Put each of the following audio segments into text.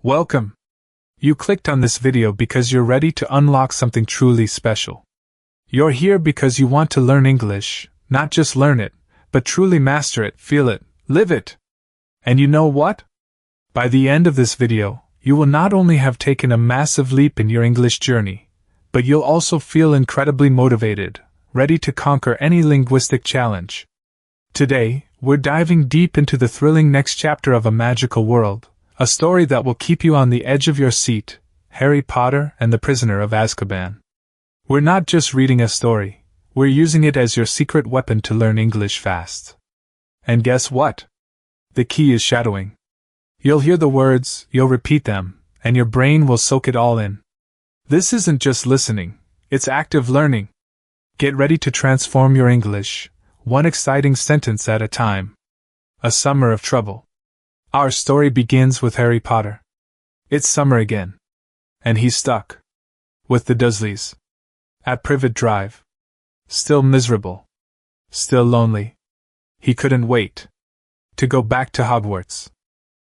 Welcome! You clicked on this video because you're ready to unlock something truly special. You're here because you want to learn English, not just learn it, but truly master it, feel it, live it. And you know what? By the end of this video, you will not only have taken a massive leap in your English journey, but you'll also feel incredibly motivated, ready to conquer any linguistic challenge. Today, we're diving deep into the thrilling next chapter of a magical world, a story that will keep you on the edge of your seat, Harry Potter and the Prisoner of Azkaban. We're not just reading a story, we're using it as your secret weapon to learn English fast. And guess what? The key is shadowing. You'll hear the words, you'll repeat them, and your brain will soak it all in. This isn't just listening, it's active learning. Get ready to transform your English, one exciting sentence at a time. A summer of trouble. Our story begins with Harry Potter. It's summer again. And he's stuck. With the Dursleys. At Privet Drive. Still miserable. Still lonely. He couldn't wait to go back to Hogwarts.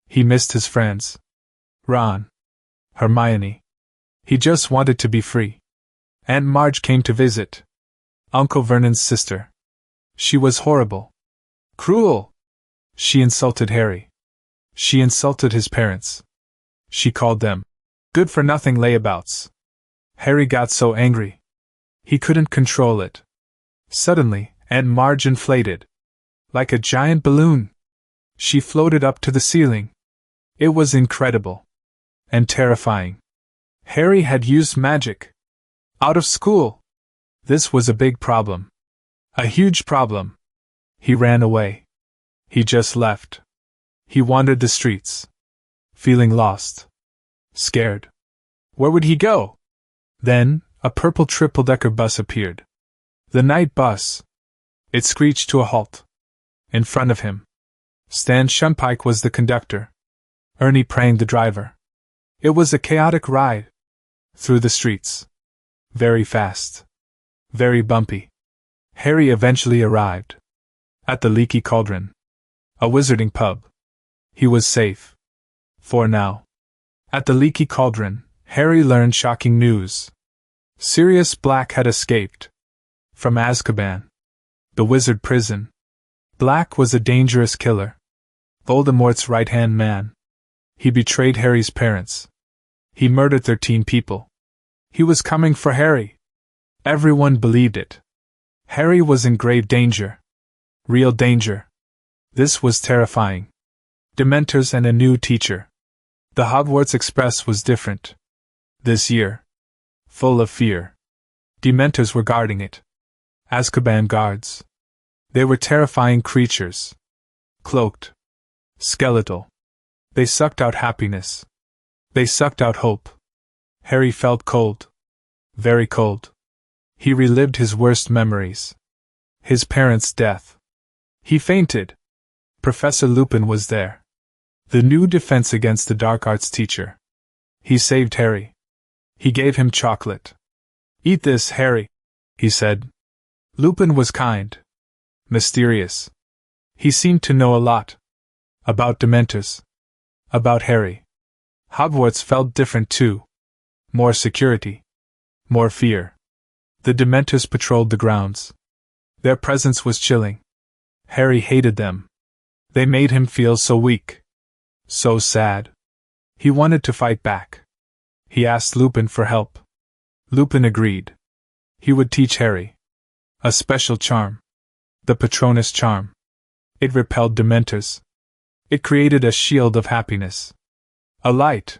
He missed his friends. Ron. Hermione. He just wanted to be free. Aunt Marge came to visit. Uncle Vernon's sister. She was horrible. Cruel. She insulted Harry. She insulted his parents. She called them good-for-nothing layabouts. Harry got so angry. He couldn't control it. Suddenly, Aunt Marge inflated. Like a giant balloon. She floated up to the ceiling. It was incredible. And terrifying. Harry had used magic. Out of school. This was a big problem. A huge problem. He ran away. He just left. He wandered the streets. Feeling lost. Scared. Where would he go? Then, a purple triple-decker bus appeared. The night bus. It screeched to a halt. In front of him. Stan Shunpike was the conductor. Ernie Prang the driver. It was a chaotic ride. Through the streets. Very fast. Very bumpy. Harry eventually arrived. At the Leaky Cauldron. A wizarding pub. He was safe. For now. At the Leaky Cauldron, Harry learned shocking news. Sirius Black had escaped. From Azkaban. The wizard prison. Black was a dangerous killer. Voldemort's right-hand man. He betrayed Harry's parents. He murdered 13 people. He was coming for Harry. Everyone believed it. Harry was in grave danger. Real danger. This was terrifying. Dementors and a new teacher. The Hogwarts Express was different. This year. Full of fear. Dementors were guarding it. Azkaban guards. They were terrifying creatures. Cloaked. Skeletal. They sucked out happiness. They sucked out hope. Harry felt cold. Very cold. He relived his worst memories. His parents' death. He fainted. Professor Lupin was there. The new defense against the dark arts teacher. He saved Harry. He gave him chocolate. Eat this, Harry, he said. Lupin was kind. Mysterious. He seemed to know a lot. About Dementors. About Harry. Hogwarts felt different too. More security. More fear. The Dementors patrolled the grounds. Their presence was chilling. Harry hated them. They made him feel so weak. So sad. He wanted to fight back. He asked Lupin for help. Lupin agreed. He would teach Harry. A special charm. The Patronus charm. It repelled Dementors. It created a shield of happiness. A light.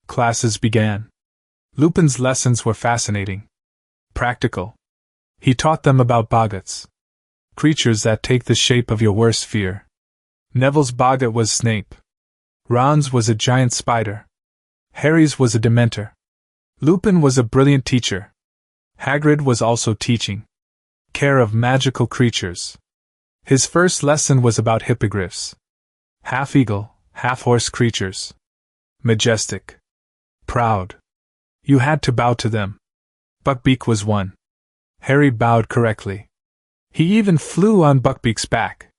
Classes began. Lupin's lessons were fascinating. Practical. He taught them about boggarts. Creatures that take the shape of your worst fear. Neville's boggart was Snape. Ron's was a giant spider. Harry's was a Dementor. Lupin was a brilliant teacher. Hagrid was also teaching. Care of magical creatures. His first lesson was about hippogriffs. Half-eagle, half-horse creatures. Majestic. Proud. You had to bow to them. Buckbeak was one. Harry bowed correctly. He even flew on Buckbeak's back.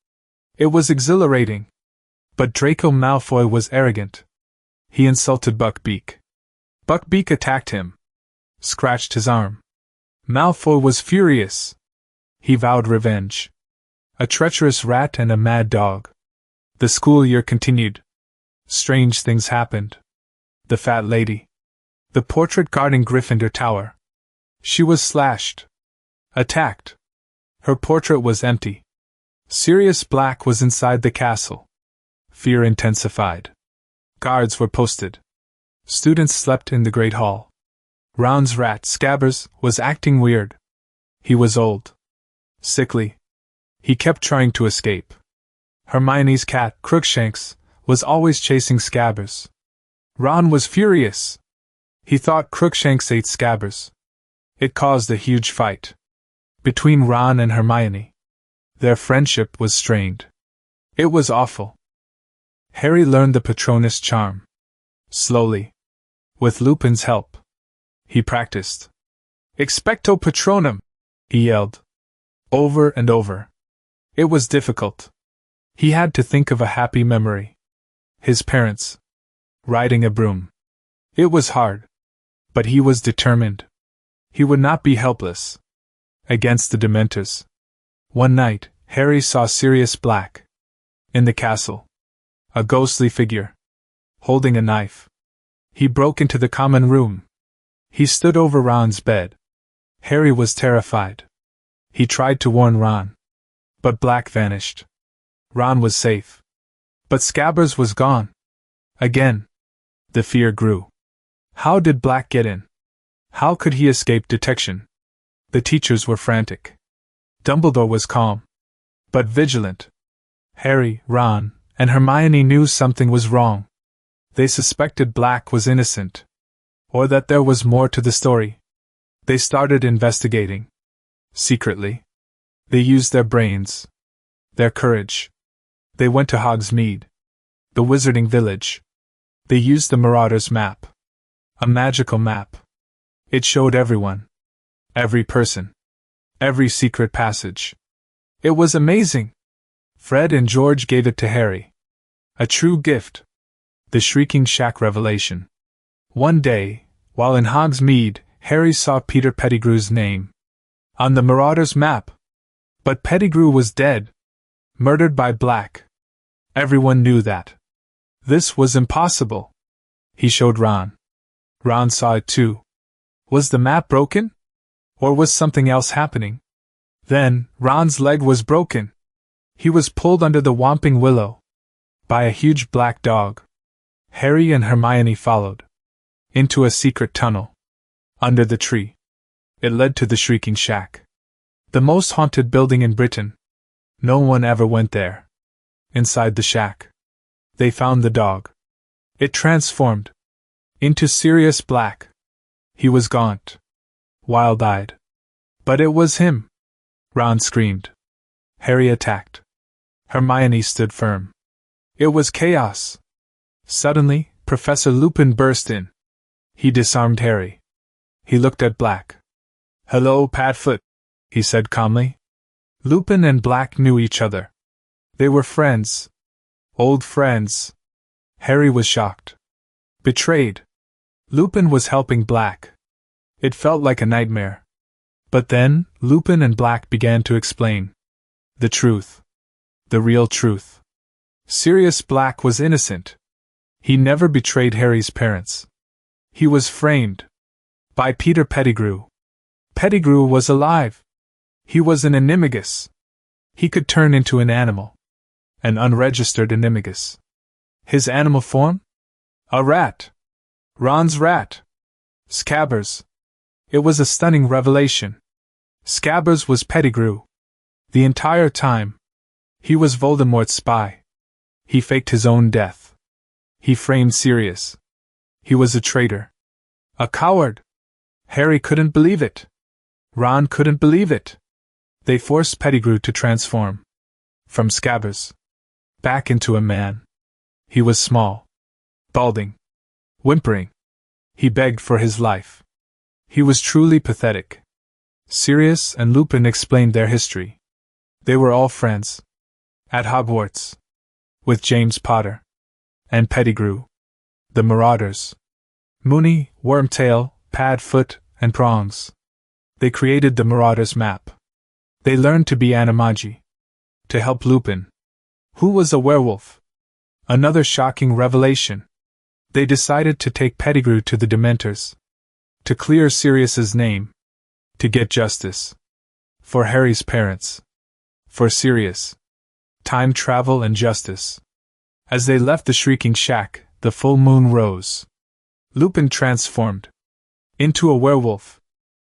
It was exhilarating. But Draco Malfoy was arrogant. He insulted Buckbeak. Buckbeak attacked him, scratched his arm. Malfoy was furious. He vowed revenge. A treacherous rat and a mad dog. The school year continued. Strange things happened. The fat lady. The portrait guarding Gryffindor Tower. She was slashed. Attacked. Her portrait was empty. Sirius Black was inside the castle. Fear intensified. Guards were posted. Students slept in the Great Hall. Ron's rat, Scabbers, was acting weird. He was old. Sickly. He kept trying to escape. Hermione's cat, Crookshanks, was always chasing Scabbers. Ron was furious. He thought Crookshanks ate Scabbers. It caused a huge fight between Ron and Hermione. Their friendship was strained. It was awful. Harry learned the Patronus charm. Slowly. With Lupin's help. He practiced. Expecto Patronum! He yelled. Over and over. It was difficult. He had to think of a happy memory. His parents. Riding a broom. It was hard. But he was determined. He would not be helpless. Against the Dementors. One night, Harry saw Sirius Black. In the castle. A ghostly figure. Holding a knife. He broke into the common room. He stood over Ron's bed. Harry was terrified. He tried to warn Ron. But Black vanished. Ron was safe. But Scabbers was gone. Again. The fear grew. How did Black get in? How could he escape detection? The teachers were frantic. Dumbledore was calm. But vigilant. Harry, Ron, and Hermione knew something was wrong. They suspected Black was innocent. Or that there was more to the story. They started investigating. Secretly. They used their brains. Their courage. They went to Hogsmeade. The Wizarding Village. They used the Marauder's map. A magical map. It showed everyone. Every person. Every secret passage. It was amazing. Fred and George gave it to Harry. A true gift. The Shrieking Shack revelation. One day, while in Hogsmeade, Harry saw Peter Pettigrew's name. On the Marauder's map. But Pettigrew was dead. Murdered by Black. Everyone knew that. This was impossible. He showed Ron. Ron saw it too. Was the map broken? Or was something else happening? Then, Ron's leg was broken. He was pulled under the Whomping Willow. By a huge black dog. Harry and Hermione followed. Into a secret tunnel. Under the tree. It led to the Shrieking Shack. The most haunted building in Britain. No one ever went there. Inside the shack. They found the dog. It transformed. Into Sirius Black. He was gaunt. Wild-eyed. But it was him. Ron screamed. Harry attacked. Hermione stood firm. It was chaos. Suddenly, Professor Lupin burst in. He disarmed Harry. He looked at Black. "Hello, Padfoot," he said calmly. Lupin and Black knew each other. They were friends. Old friends. Harry was shocked. Betrayed. Lupin was helping Black. It felt like a nightmare. But then, Lupin and Black began to explain. The truth. The real truth. Sirius Black was innocent. He never betrayed Harry's parents. He was framed. By Peter Pettigrew. Pettigrew was alive. He was an animagus. He could turn into an animal. An unregistered animagus. His animal form? A rat. Ron's rat. Scabbers. It was a stunning revelation. Scabbers was Pettigrew. The entire time. He was Voldemort's spy. He faked his own death. He framed Sirius. He was a traitor. A coward. Harry couldn't believe it. Ron couldn't believe it. They forced Pettigrew to transform. From Scabbers. Back into a man. He was small. Balding. Whimpering. He begged for his life. He was truly pathetic. Sirius and Lupin explained their history. They were all friends. At Hogwarts. With James Potter. And Pettigrew. The Marauders. Mooney, Wormtail, Padfoot, and Prongs. They created the Marauders map. They learned to be animagi. To help Lupin, who was a werewolf. Another shocking revelation. They decided to take Pettigrew to the Dementors. To clear Sirius's name. To get justice. For Harry's parents. For Sirius. Time travel and justice. As they left the Shrieking Shack, the full moon rose. Lupin transformed into a werewolf.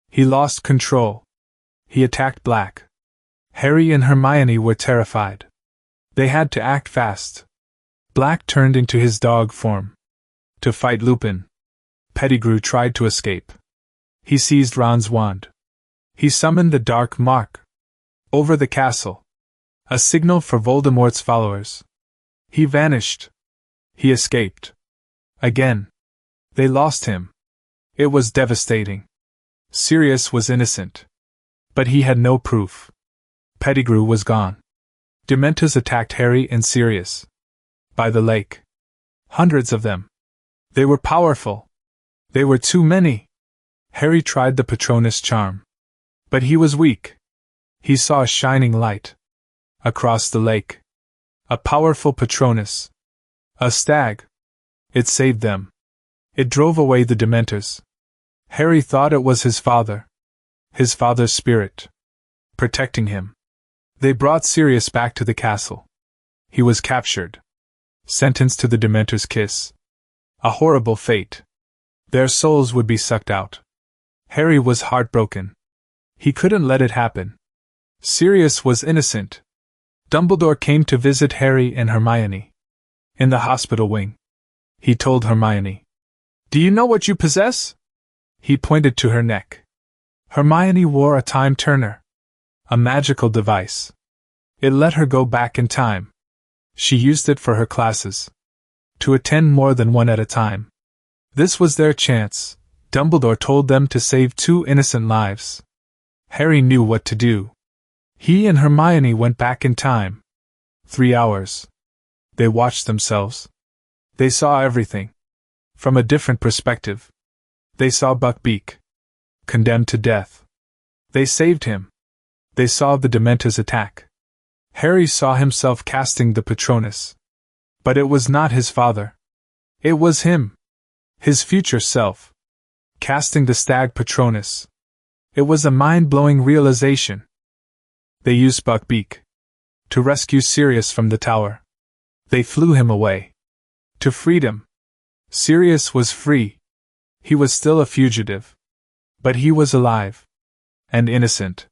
He lost control. He attacked Black. Harry and Hermione were terrified. They had to act fast. Black turned into his dog form to fight Lupin. Pettigrew tried to escape. He seized Ron's wand. He summoned the Dark Mark over the castle, a signal for Voldemort's followers. He vanished. He escaped. Again. They lost him. It was devastating. Sirius was innocent. But he had no proof. Pettigrew was gone. Dementors attacked Harry and Sirius. By the lake. Hundreds of them. They were powerful. They were too many. Harry tried the Patronus charm. But he was weak. He saw a shining light. Across the lake. A powerful Patronus. A stag. It saved them. It drove away the Dementors. Harry thought it was his father. His father's spirit. Protecting him. They brought Sirius back to the castle. He was captured. Sentenced to the Dementors' kiss. A horrible fate. Their souls would be sucked out. Harry was heartbroken. He couldn't let it happen. Sirius was innocent. Dumbledore came to visit Harry and Hermione. In the hospital wing. He told Hermione. "Do you know what you possess?" He pointed to her neck. Hermione wore a time turner. A magical device. It let her go back in time. She used it for her classes. To attend more than one at a time. This was their chance. Dumbledore told them to save 2 innocent lives. Harry knew what to do. He and Hermione went back in time. 3 hours. They watched themselves. They saw everything. From a different perspective. They saw Buckbeak. Condemned to death. They saved him. They saw the Dementors attack. Harry saw himself casting the Patronus. But it was not his father. It was him. His future self. Casting the stag Patronus. It was a mind-blowing realization. They used Buckbeak. To rescue Sirius from the tower. They flew him away. To freedom. Sirius was free. He was still a fugitive. But he was alive. And innocent.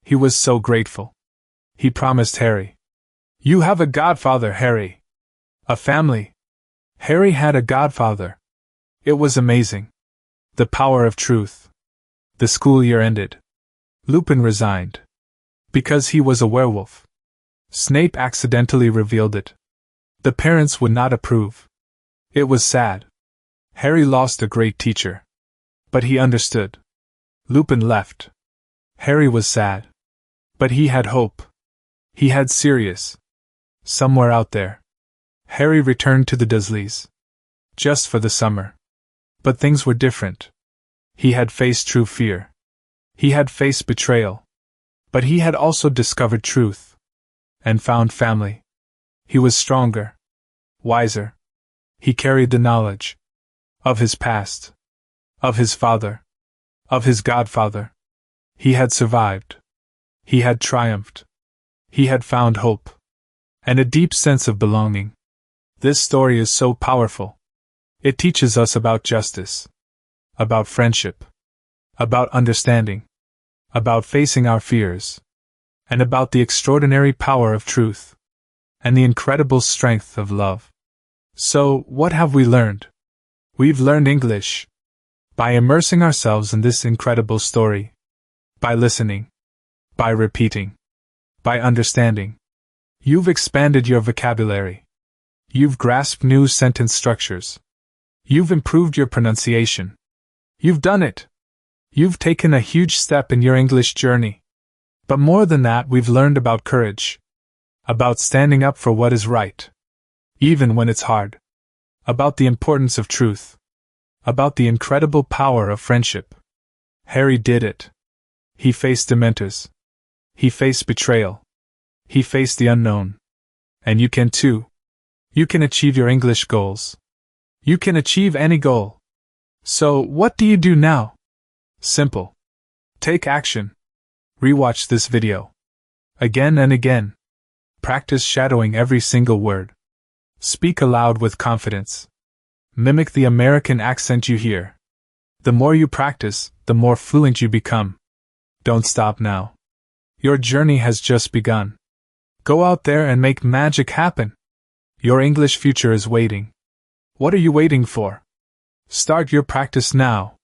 He was so grateful. He promised Harry. "You have a godfather, Harry. A family." Harry had a godfather. It was amazing. The power of truth. The school year ended. Lupin resigned. Because he was a werewolf. Snape accidentally revealed it. The parents would not approve. It was sad. Harry lost a great teacher. But he understood. Lupin left. Harry was sad. But he had hope. He had Sirius. Somewhere out there. Harry returned to the Dursleys. Just for the summer. But things were different. He had faced true fear. He had faced betrayal. But he had also discovered truth. And found family. He was stronger. Wiser. He carried the knowledge. Of his past. Of his father. Of his godfather. He had survived. He had triumphed. He had found hope. And a deep sense of belonging. This story is so powerful. It teaches us about justice. About friendship. About understanding. About facing our fears. And about the extraordinary power of truth. And the incredible strength of love. So, what have we learned? We've learned English. By immersing ourselves in this incredible story. By listening. By repeating. By understanding. You've expanded your vocabulary. You've grasped new sentence structures. You've improved your pronunciation. You've done it. You've taken a huge step in your English journey. But more than that, we've learned about courage. About standing up for what is right. Even when it's hard. About the importance of truth. About the incredible power of friendship. Harry did it. He faced Dementors. He faced betrayal. He faced the unknown. And you can too. You can achieve your English goals. You can achieve any goal. So, what do you do now? Simple. Take action. Rewatch this video. Again and again. Practice shadowing every single word. Speak aloud with confidence. Mimic the American accent you hear. The more you practice, the more fluent you become. Don't stop now. Your journey has just begun. Go out there and make magic happen. Your English future is waiting. What are you waiting for? Start your practice now.